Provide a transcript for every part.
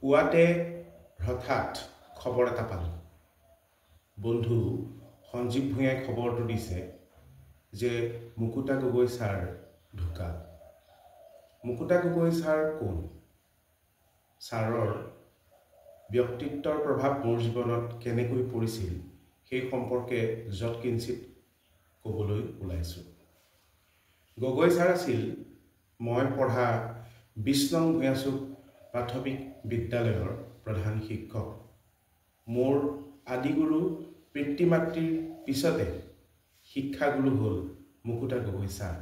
পুৱাতে হঠাৎ খবৰ এটা পালোঁ। বন্ধু সঞ্জীৱ ভূঞাই খবৰটো দিছে যে মুকুতা গগৈ ছাৰ ঢুকাল। মুকুতা গগৈ ছাৰ কোন? ছাৰৰ ব্যক্তিত্বৰ প্ৰভাৱ মোৰ জীৱনত কেনেকৈ পৰিছিল সেই সম্পৰ্কে যৎকিঞ্চিত ক'বলৈ ওলাইছোঁ। গগৈ ছাৰ আছিল মই পঢ়া ২০ নং ভূঞাচুক প্ৰাথমিক বিদ্যালয়ৰ প্ৰধান শিক্ষক। মোৰ আদিগুৰু পিতৃ মাতৃৰ পিছতে শিক্ষাগুৰু হ'ল মুকুতা গগৈ ছাৰ।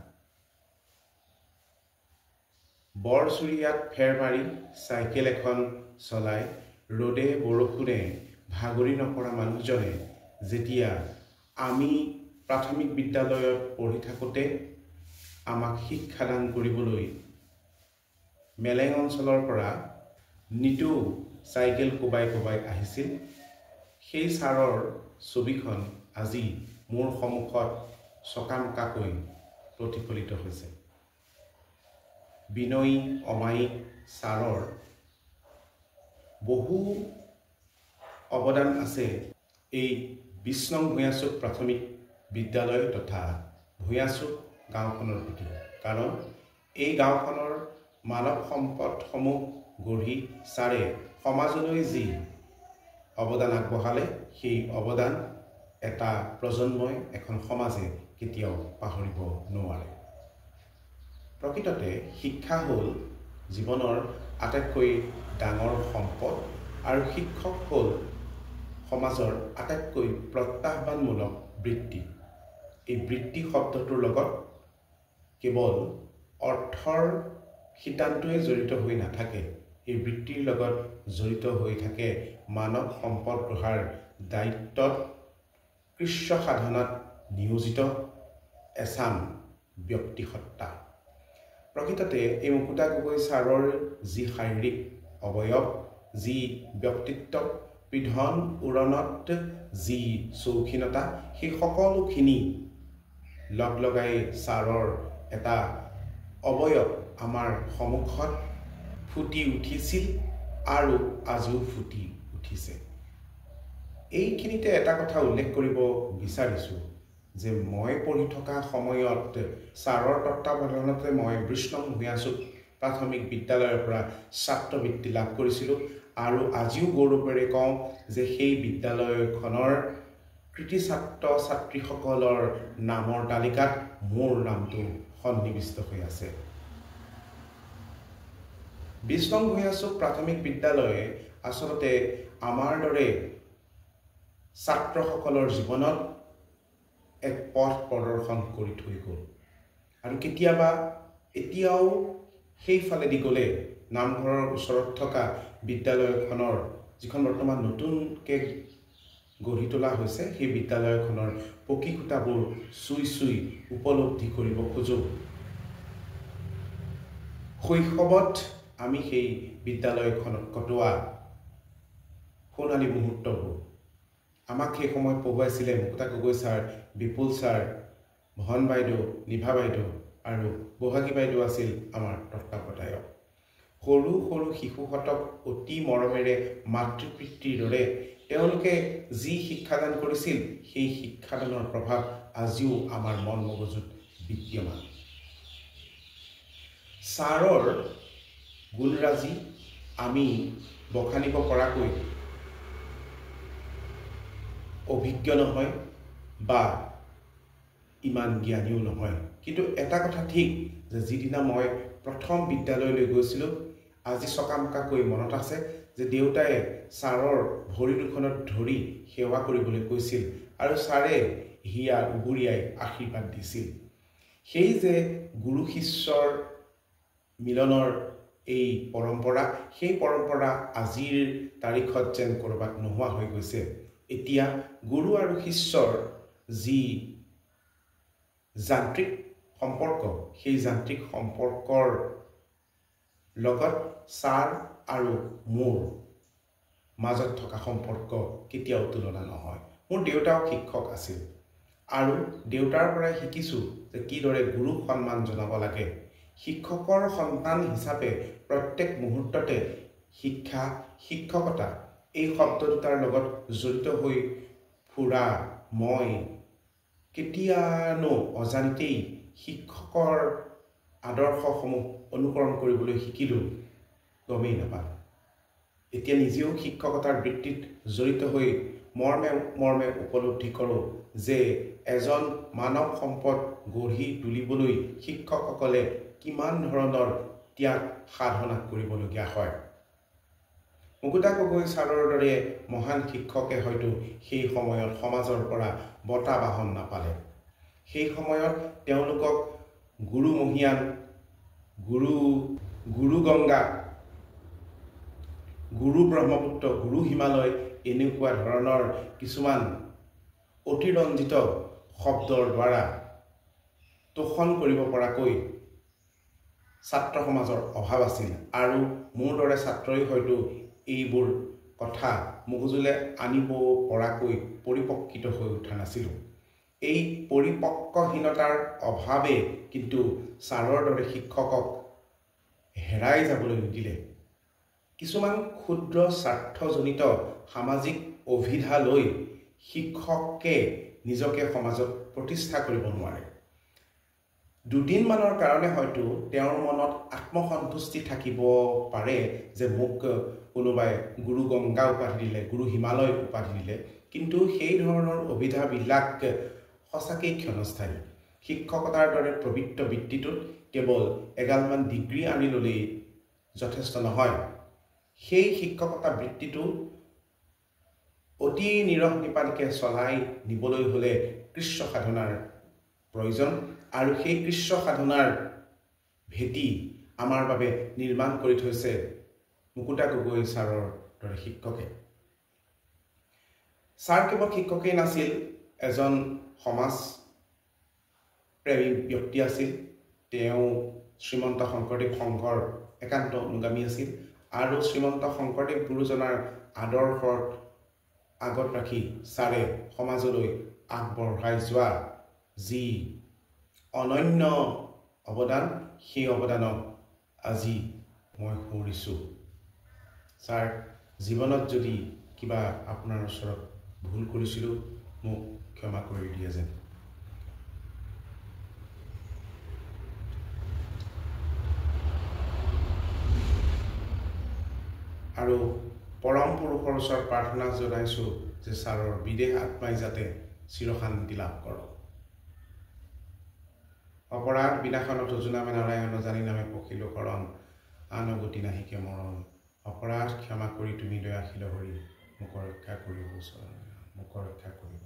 বৰচুৰীয়াত ফেৰ মাৰি চাইকেল এখন চলাই ৰ'দে বৰষুণে ভাগৰি নপৰা মানুহজনে যেতিয়া আমি প্ৰাথমিক বিদ্যালয়ত পঢ়ি থাকোঁতে আমাক শিক্ষাদান কৰিবলৈ মেলেং অঞ্চলৰ পৰা নিতৌ চাইকেল কোবাই কোবাই আহিছিল, সেই ছাৰৰ ছবিখন আজি মোৰ সন্মুখত চকামকাকৈ প্ৰতিফলিত হৈছে। বিনয়ী অমায়িক ছাৰৰ বহু অৱদান আছে এই ২০ নং ভূঞাচুক প্ৰাথমিক বিদ্যালয় তথা ভূঞাচুক গাঁওখনৰ প্ৰতি। কাৰণ এই গাঁওখনৰ মানৱ সম্পদসমূহ গঢ়ি ছাৰে সমাজলৈ যি অৱদান আগবঢ়ালে সেই অৱদান এটা প্ৰজন্মই এখন সমাজে কেতিয়াও পাহৰিব নোৱাৰে। প্ৰকৃততে শিক্ষা হ'ল জীৱনৰ আটাইতকৈ ডাঙৰ সম্পদ আৰু শিক্ষক হ'ল সমাজৰ আটাইতকৈ প্ৰত্যাহ্বানমূলক বৃত্তি। এই বৃত্তি শব্দটোৰ লগত কেৱল অৰ্থৰ শিতানটোৱে জড়িত হৈ নাথাকে, এই বৃত্তিৰ লগত জড়িত হৈ থাকে মানৱ সম্পদ গঢ়াৰ দায়িত্বত কৃচ্ছ সাধনাত নিয়োজিত এচাম ব্যক্তিসত্তা। প্ৰকৃততে এই মুকুতা গগৈ ছাৰৰ যি শাৰীৰিক অৱয়ব, যি ব্যক্তিত্ব, পিধন উৰণত যি চৌখিনতা, সেই সকলোখিনি লগ লগাই ছাৰৰ এটা অৱয়ব আমাৰ সন্মুখত ফুটি উঠিছিল আৰু আজিও ফুটি উঠিছে। এইখিনিতে এটা কথা উল্লেখ কৰিব বিচাৰিছোঁ যে মই পঢ়ি থকা সময়ত ছাৰৰ তত্ত্বাৱধানতে মই ২০ নং ভূঞাচুক প্ৰাথমিক বিদ্যালয়ৰ পৰা ছাত্ৰবৃত্তি লাভ কৰিছিলোঁ আৰু আজিও গৌৰৱেৰে কওঁ যে সেই বিদ্যালয়খনৰ কৃতি ছাত্ৰ ছাত্ৰীসকলৰ নামৰ তালিকাত মোৰ নামটো সন্নিৱিষ্ট হৈ আছে। ২০ নং ভূঞাচুক প্ৰাথমিক বিদ্যালয়ে আচলতে আমাৰ দৰে ছাত্ৰসকলৰ জীৱনত এক পথ প্ৰদৰ্শন কৰি থৈ গ'ল আৰু কেতিয়াবা এতিয়াও সেইফালেদি গ'লে নামঘৰৰ ওচৰত থকা বিদ্যালয়খনৰ যিখন বৰ্তমান নতুনকৈ গঢ়ি তোলা হৈছে সেই বিদ্যালয়খনৰ পকী খুঁটাবোৰ চুই চুই উপলব্ধি কৰিব খোজোঁ। শৈশৱত আমি সেই বিদ্যালয়খনত কটোৱা সোণালী মুহূৰ্তবোৰ, আমাক সেই সময়ত পঢ়ুৱাইছিলে মুকুতা গগৈ ছাৰ, বিপুল ছাৰ, ভন বাইদেউ, নিভা বাইদেউ আৰু বহাগী বাইদেউ আছিল আমাৰ তত্ত্বাৱধায়ক। সৰু সৰু শিশুহঁতক অতি মৰমেৰে মাতৃপিতৃৰ দৰে তেওঁলোকে যি শিক্ষাদান কৰিছিল সেই শিক্ষাদানৰ প্ৰভাৱ আজিও আমাৰ মন মগজুত বিদ্যমান। ছাৰৰ গুণৰাজি আমি বখানিব পৰাকৈ অভিজ্ঞ নহয় বা ইমান জ্ঞানীও নহয়, কিন্তু এটা কথা ঠিক যে যিদিনা মই প্ৰথম বিদ্যালয়লৈ গৈছিলোঁ আজি চকামকাকৈ মনত আছে যে দেউতাই ছাৰৰ ভৰি দুখনত ধৰি সেৱা কৰিবলৈ কৈছিল আৰু ছাৰে হিয়া উবুৰিয়াই আশীৰ্বাদ দিছিল। সেই যে গুৰু শিষ্যৰ মিলনৰ এই পৰম্পৰা, সেই পৰম্পৰা আজিৰ তাৰিখত যেন ক'ৰবাত নোহোৱা হৈ গৈছে। এতিয়া গুৰু আৰু শিষ্যৰ যি যান্ত্ৰিক সম্পৰ্ক, সেই যান্ত্ৰিক সম্পৰ্কৰ লগত ছাৰ আৰু মোৰ মাজত থকা সম্পৰ্ক কেতিয়াও তুলনা নহয়। মোৰ দেউতাও শিক্ষক আছিল আৰু দেউতাৰ পৰাই শিকিছোঁ যে কিদৰে গুৰুক সন্মান জনাব লাগে। শিক্ষকৰ সন্তান হিচাপে প্ৰত্যেক মুহূৰ্ততে শিক্ষা শিক্ষকতা এই শব্দ দুটাৰ লগত জড়িত হৈ ফুৰা মই কেতিয়ানো অজানিতেই শিক্ষকৰ আদৰ্শসমূহ অনুকৰণ কৰিবলৈ শিকিলোঁ গমেই নাপালোঁ এতিয়া নিজেও শিক্ষকতাৰ বৃত্তিত জড়িত হৈ মৰ্মে মৰ্মে উপলব্ধি কৰোঁ যে এজন মানৱ সম্পদ গঢ়ি তুলিবলৈ শিক্ষকসকলে কিমান ধৰণৰ ত্যাগ সাধনা কৰিবলগীয়া হয় মুকুতা গগৈ ছাৰৰ দৰে মহান শিক্ষকে হয়তো সেই সময়ত সমাজৰ পৰা বঁটা বাহন নাপালে সেই সময়ত তেওঁলোকক গুৰু মহিয়ান গুৰু গংগা গুৰু ব্ৰহ্মপুত্ৰ গুৰু হিমালয় এনেকুৱা ধৰণৰ কিছুমান অতিৰঞ্জিত শব্দৰ দ্বাৰা তোষণ কৰিব পৰাকৈ ছাত্ৰ সমাজৰ অভাৱ আছিল আৰু মোৰ দৰে ছাত্ৰই হয়তো এইবোৰ কথা মগজুলে আনিব পৰাকৈ পৰিপক্কিত হৈ উঠা নাছিল এই পৰিপক্কহীনতাৰ অভাৱে কিন্তু ছাৰৰ দৰে শিক্ষকক হেৰাই যাবলৈ নিদিলে কিছুমান ক্ষুদ্ৰ স্বাৰ্থজনিত সামাজিক অভিধা লৈ শিক্ষকে নিজকে সমাজত প্ৰতিষ্ঠা কৰিব নোৱাৰে দুদিনমানৰ কাৰণে হয়তো তেওঁৰ মনত আত্মসন্তুষ্টি থাকিব পাৰে যে মোক কোনোবাই গুৰু গংগা উপাধি দিলে গুৰু হিমালয় উপাধি দিলে কিন্তু সেই ধৰণৰ অভিধাবিলাক সঁচাকৈ ক্ষণস্থায়ী শিক্ষকতাৰ দৰে পবিত্ৰ বৃত্তিটোত কেৱল এগালমান ডিগ্ৰী আনি ল'লেই যথেষ্ট নহয় সেই শিক্ষকতা বৃত্তিটো অতি নিৰহ নিপালকে চলাই নিবলৈ হ'লে কৃষ্ণ সাধনাৰ প্ৰয়োজন আৰু সেই কৃষ্ণ সাধনাৰ ভেটি আমাৰ বাবে নিৰ্মাণ কৰি থৈছে মুকুতা গগৈ ছাৰৰ দৰে শিক্ষকে ছাৰ কেৱল শিক্ষকেই নাছিল এজন সমাজ প্ৰেমী ব্যক্তি আছিল তেওঁ শ্ৰীমন্ত শংকৰদেৱ সংঘৰ একান্ত অনুগামী আছিল আৰু শ্ৰীমন্ত শংকৰদেৱ গুৰুজনাৰ আদৰ্শৰ আগত ৰাখি ছাৰে সমাজলৈ আগবঢ়াই যোৱা যি অনন্য অৱদান সেই অৱদানক আজি মই সুৰিছোঁ ছাৰ জীৱনত যদি কিবা আপোনাৰ ওচৰত ভুল কৰিছিলোঁ মোক ক্ষমা কৰি দিয়ে যেন আৰু পৰম পুৰুষৰ ওচৰত প্ৰাৰ্থনা জনাইছোঁ যে ছাৰৰ বিদেহ আত্মাই যাতে চিৰশান্তি লাভ কৰক অপৰাধ বিনাশনত যোজনামে নাৰায়ণ জানি নামে পখিলো কৰণ আনগতি নাহিকে মৰণ অপৰাধ ক্ষমা কৰি তুমি দয়াশীল হৰি মোক ৰক্ষা কৰিব